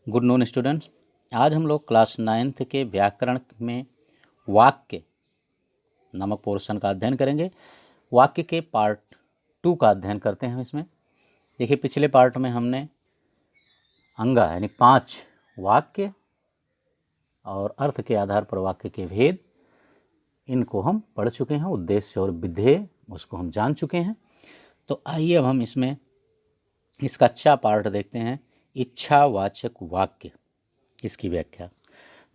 Good noon students. आज हम लोग क्लास 9th के व्याकरण में वाक्य नामक पोर्शन का अध्ययन करेंगे। वाक्य के पार्ट 2 का अध्ययन करते हैं। इसमें देखिए, पिछले पार्ट में हमने अंगा यानी 5 वाक्य और अर्थ के आधार पर वाक्य के भेद, इनको हम पढ़ चुके हैं। उद्देश्य और विधेय उसको हम जान चुके हैं। तो आइए अब हम इसमें इसका अच्छा पार्ट देखते हैं, इच्छावाचक वाक्य, इसकी व्याख्या।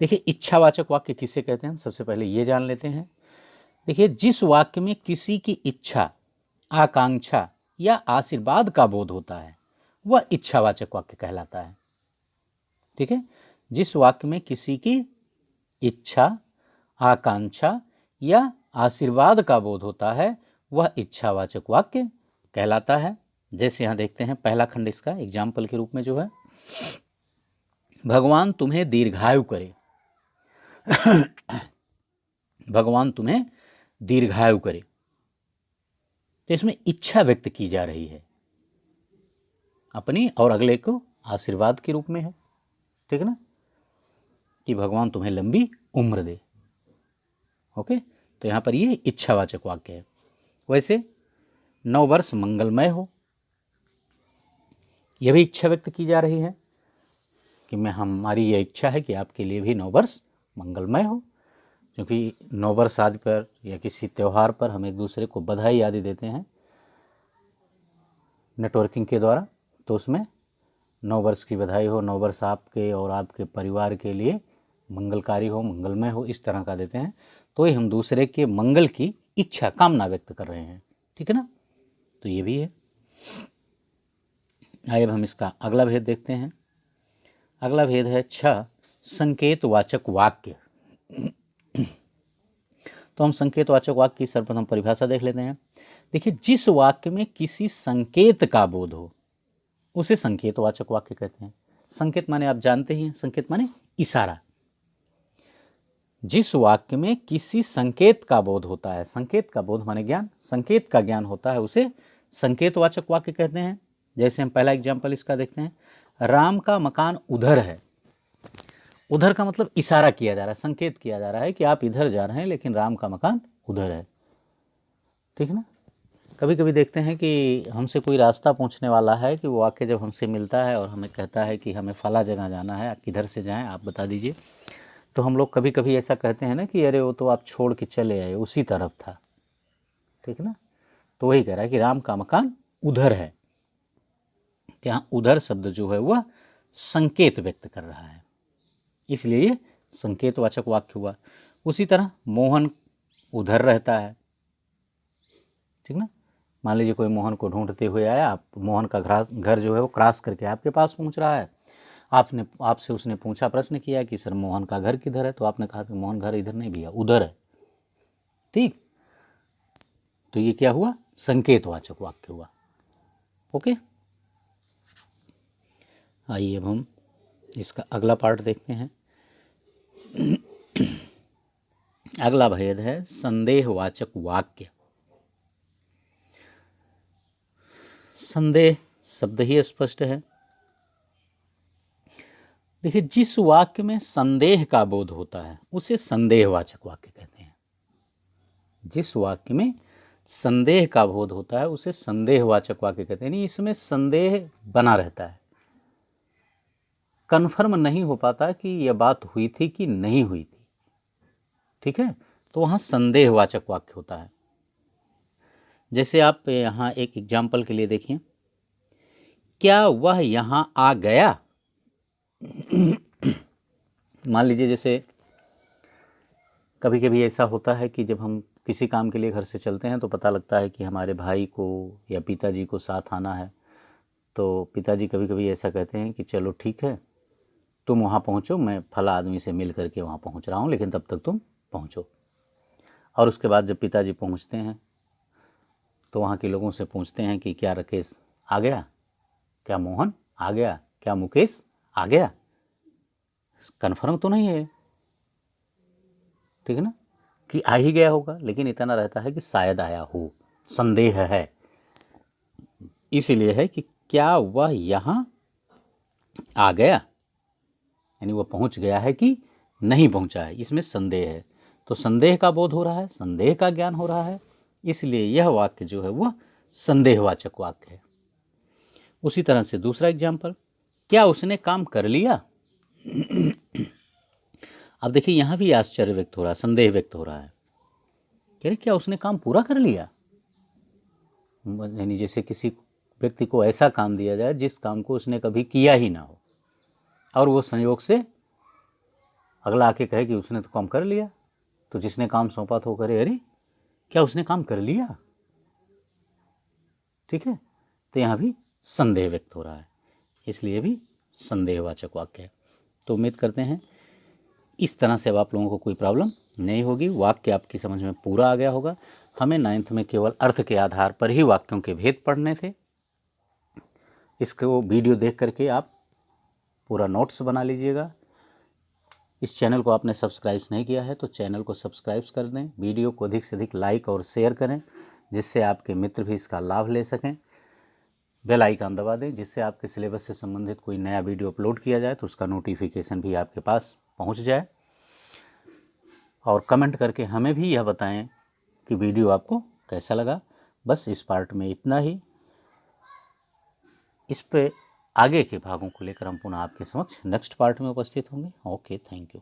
देखिए, इच्छावाचक वाक्य किसे कहते हैं, सबसे पहले ये जान लेते हैं। देखिए, जिस वाक्य में किसी की इच्छा, आकांक्षा या आशीर्वाद का बोध होता है वह इच्छावाचक वाक्य कहलाता है। ठीक है, जिस वाक्य में किसी की इच्छा, आकांक्षा या आशीर्वाद का बोध होता है वह इच्छावाचक वाक्य कहलाता है। जैसे यहाँ देखते हैं पहला खंड इसका एग्जाम्पल के रूप में जो है, भगवान तुम्हें दीर्घायु करे। भगवान तुम्हें दीर्घायु करे, तो इसमें इच्छा व्यक्त की जा रही है अपनी, और अगले को आशीर्वाद के रूप में है। ठीक है ना, कि भगवान तुम्हें लंबी उम्र दे। ओके, तो यहाँ पर ये इच्छावाचक वाक्य है। वैसे 9 वर्ष मंगलमय हो, यह भी इच्छा व्यक्त की जा रही है कि हमारी यह इच्छा है कि आपके लिए भी 9 वर्ष मंगलमय हो। क्योंकि 9 वर्ष आदि पर या किसी त्यौहार पर हम एक दूसरे को बधाई आदि देते हैं नेटवर्किंग के द्वारा, तो उसमें 9 वर्ष की बधाई हो, 9 वर्ष आपके और आपके परिवार के लिए मंगलकारी हो, मंगलमय हो, इस तरह का देते हैं। तो ये हम दूसरे के मंगल की इच्छा, कामना व्यक्त कर रहे हैं। ठीक है ना, तो ये भी है। आइए अब हम इसका अगला भेद देखते हैं। अगला भेद है 6 संकेतवाचक वाक्य। तो हम संकेतवाचक वाक्य की सर्वप्रथम परिभाषा देख लेते हैं। देखिए, जिस वाक्य में किसी संकेत का बोध हो उसे संकेतवाचक वाक्य कहते हैं। संकेत माने आप जानते ही हैं, संकेत माने इशारा। जिस वाक्य में किसी संकेत का बोध होता है, संकेत का बोध माने ज्ञान, संकेत का ज्ञान होता है, उसे संकेतवाचक वाक्य कहते हैं। जैसे हम पहला एग्जाम्पल इसका देखते हैं, राम का मकान उधर है। उधर का मतलब इशारा किया जा रहा है, संकेत किया जा रहा है कि आप इधर जा रहे हैं लेकिन राम का मकान उधर है। ठीक है ना, कभी कभी देखते हैं कि हमसे कोई रास्ता पूछने वाला है, कि वो आके जब हमसे मिलता है और हमें कहता है कि हमें फला जगह जाना है, किधर से जाएं आप बता दीजिए। तो हम लोग कभी कभी ऐसा कहते हैं ना कि अरे वो तो आप छोड़ के चले आए, उसी तरफ था। ठीक है ना, तो वही कह रहा है कि राम का मकान उधर है। यहाँ उधर शब्द जो है वह संकेत व्यक्त कर रहा है, इसलिए ये संकेतवाचक वाक्य हुआ। उसी तरह मोहन उधर रहता है। ठीक ना, मान लीजिए कोई मोहन को ढूंढते हुए आया, आप मोहन का घर जो है वो क्रॉस करके आपके पास पहुंच रहा है। आपसे उसने पूछा, प्रश्न किया कि सर मोहन का घर किधर है, तो आपने कहा कि मोहन घर इधर नहीं भैया, उधर है। ठीक, तो ये क्या हुआ, संकेतवाचक वाक्य हुआ। ओके, आइए अब हम इसका अगला पार्ट देखते हैं। अगला भेद है संदेहवाचक वाक्य। संदेह शब्द ही स्पष्ट है। देखिए, जिस वाक्य में संदेह का बोध होता है उसे संदेहवाचक वाक्य कहते हैं। जिस वाक्य में संदेह का बोध होता है उसे संदेहवाचक वाक्य कहते हैं। इसमें संदेह बना रहता है, कन्फर्म नहीं हो पाता कि यह बात हुई थी कि नहीं हुई थी। ठीक है, तो वहां संदेहवाचक वाक्य होता है। जैसे आप यहाँ एक एग्जाम्पल के लिए देखिए, क्या वह यहाँ आ गया। मान लीजिए, जैसे कभी कभी ऐसा होता है कि जब हम किसी काम के लिए घर से चलते हैं तो पता लगता है कि हमारे भाई को या पिताजी को साथ आना है। तो पिताजी कभी कभी ऐसा कहते हैं कि चलो ठीक है, तुम वहाँ पहुँचो, मैं फला आदमी से मिल करके वहाँ पहुँच रहा हूँ, लेकिन तब तक तुम पहुँचो। और उसके बाद जब पिताजी पहुँचते हैं तो वहाँ के लोगों से पूछते हैं कि क्या राकेश आ गया, क्या मोहन आ गया, क्या मुकेश आ गया। कन्फर्म तो नहीं है, ठीक है ना, कि आ ही गया होगा, लेकिन इतना रहता है कि शायद आया हो, संदेह है। इसीलिए है कि क्या वह यहाँ आ गया। यानी वो पहुंच गया है कि नहीं पहुंचा है, इसमें संदेह है। तो संदेह का बोध हो रहा है, संदेह का ज्ञान हो रहा है, इसलिए यह वाक्य जो है वह संदेहवाचक वाक्य है। उसी तरह से दूसरा एग्जाम्पल, क्या उसने काम कर लिया। अब देखिए यहाँ भी आश्चर्य व्यक्त हो रहा है, संदेह व्यक्त हो रहा है। कह रहे क्या उसने काम पूरा कर लिया, यानी जैसे किसी व्यक्ति को ऐसा काम दिया जाए जिस काम को उसने कभी किया ही ना हो, और वो संयोग से अगला आके कहे कि उसने तो काम कर लिया, तो जिसने काम सौंपा तो करे अरे क्या उसने काम कर लिया। ठीक है, तो यहाँ भी संदेह व्यक्त हो रहा है, इसलिए भी संदेहवाचक वाक्य है। तो उम्मीद करते हैं इस तरह से अब आप लोगों को कोई प्रॉब्लम नहीं होगी, वाक्य आपकी समझ में पूरा आ गया होगा। हमें 9th में केवल अर्थ के आधार पर ही वाक्यों के भेद पढ़ने थे। इसको वीडियो देख करके आप पूरा नोट्स बना लीजिएगा। इस चैनल को आपने सब्सक्राइब नहीं किया है तो चैनल को सब्सक्राइब कर दें, वीडियो को अधिक से अधिक लाइक और शेयर करें जिससे आपके मित्र भी इसका लाभ ले सकें। बेल आइकन दबा दें जिससे आपके सिलेबस से संबंधित कोई नया वीडियो अपलोड किया जाए तो उसका नोटिफिकेशन भी आपके पास पहुंच जाए। और कमेंट करके हमें भी यह बताएं कि वीडियो आपको कैसा लगा। बस इस पार्ट में इतना ही। इस पे आगे के भागों को लेकर हम पुनः आपके समक्ष नेक्स्ट पार्ट में उपस्थित होंगे। Okay, thank you.